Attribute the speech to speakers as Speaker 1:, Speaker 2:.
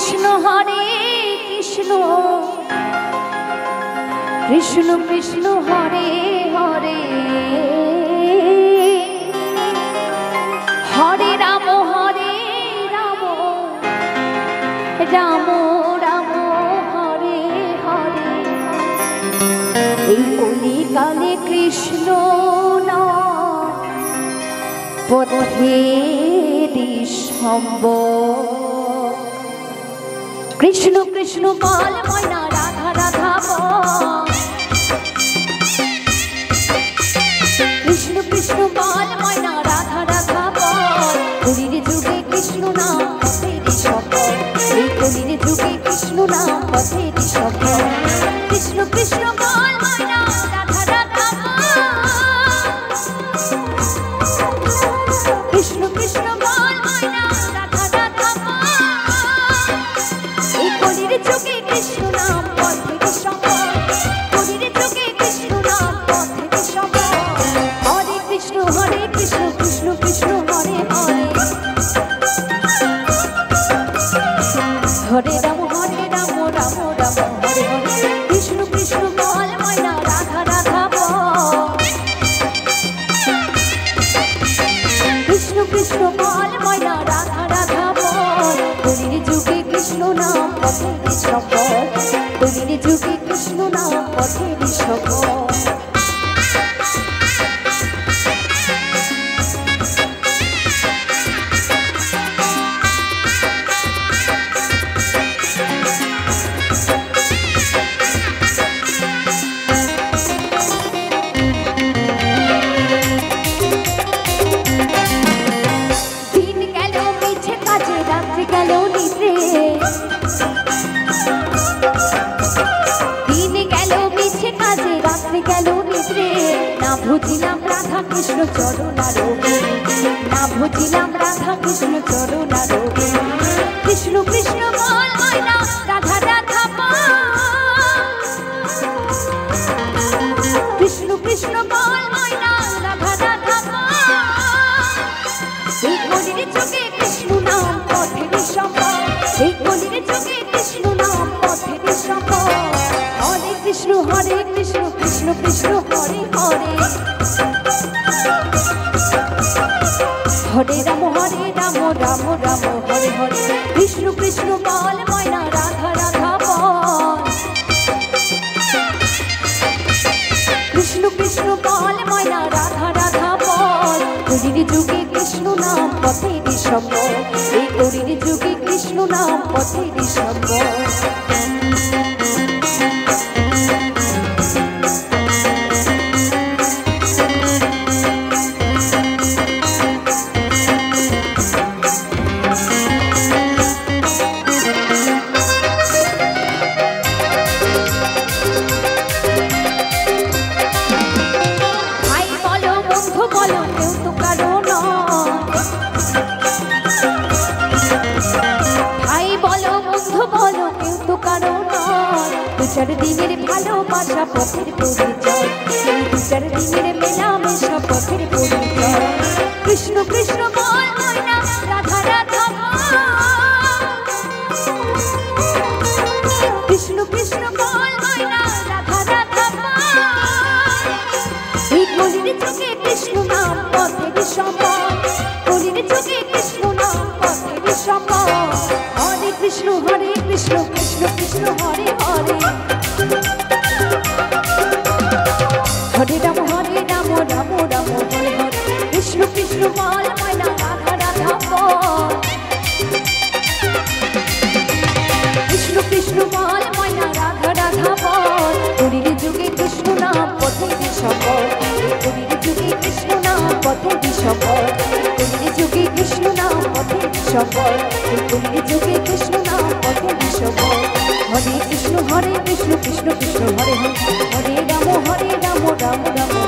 Speaker 1: কৃষ্ণ হরে কৃষ্ণ কৃষ্ণ কৃষ্ণ হরে হরে হরে রাম রাম রাম হরে হরে। এই কলিকালে কৃষ্ণ পথেরি সম্ভব। কৃষ্ণ কৃষ্ণ বল ময়না রাধা রাধা বল। কৃষ্ণ কৃষ্ণ বল ময়না রাধা রাধা বল। কলির যুগে কৃষ্ণ নাম পথেরি সম্ভব। এই কলির যুগে কৃষ্ণ নাম পথেরি সম্ভব। কৃষ্ণ কৃষ্ণ বল ময়না রাধা রাধা বল। কৃষ্ণ কৃষ্ণ বল ময়না রাধা রাধা বল। এই কলির যুগে কৃষ্ণ নাম পথেরি সম্ভব। কলির যুগে কৃষ্ণ নাম পথেরি সম্ভব। হরে কৃষ্ণ কৃষ্ণ কৃষ্ণ হরে হরে। হরে রাম রাম রাম হরে হরে। কৃষ্ণ কৃষ্ণ বল ময়না রাধা রাধা বল। কৃষ্ণ কৃষ্ণ বল ময়না রাধা রাধা বল। কলির যুগে কৃষ্ণ নাম পথেরি সম্ভব। কলির যুগে কৃষ্ণ নাম পথেরি সম্ভব। বুঝিলাম রাধা কৃষ্ণ চরণারোগে। না বুঝিলাম রাধা কৃষ্ণ চরণারোগে। কৃষ্ণ কৃষ্ণ বল ময়না রাধা রাধা বল। কৃষ্ণ কৃষ্ণ বল ময়না রাধা রাধা বল। এই কলির যুগে কৃষ্ণ নাম পথেরি সম্ভব। এই কলির যুগে কৃষ্ণ নাম পথেরি সম্ভব। হরে কৃষ্ণ কৃষ্ণ কৃষ্ণ হরে হরে। হরে রাম রাম হরে হরে। কৃষ্ণ কৃষ্ণ বল ময়না রাধা রাধা বল। কৃষ্ণ কৃষ্ণ বল ময়না রাধা রাধা বল। কলির যুগে কৃষ্ণ নাম পথেরি সম্ভব। এই কলির যুগে কৃষ্ণ নাম পথেরি সম্ভব। চার দিনের ভালোবাসা পথের পরিচয়। চার দিনের মেলামেশা পথের পরিচয়। কৃষ্ণ কৃষ্ণ বল ময়না রাধা রাধা বল। কৃষ্ণ কৃষ্ণ বল ময়না রাধা রাধা বল। এই কলির যুগে কৃষ্ণ নাম পথেরি সম্ভব। কলির যুগে কৃষ্ণ নাম পথেরি সম্ভব। হরে কৃষ্ণ কৃষ্ণ কৃষ্ণ হরে হরে। হরে রাম রাম হরে হরে। কৃষ্ণ কৃষ্ণ বল ময়না রাধা রাধা বল। কৃষ্ণ কৃষ্ণ বল ময়না রাধা রাধা বল। কলির যুগে কৃষ্ণ নাম পথেরি সম্ভব। কলির যুগে কৃষ্ণ নাম পথেরি সম্ভব। কলির যুগে কৃষ্ণ নাম পথেরি সম্ভব। কলির যুগে কৃষ্ণ নাম পথেরি সম্ভব। হরে কৃষ্ণ কৃষ্ণ কৃষ্ণ হরে হরে। হরে রাম রাম রাম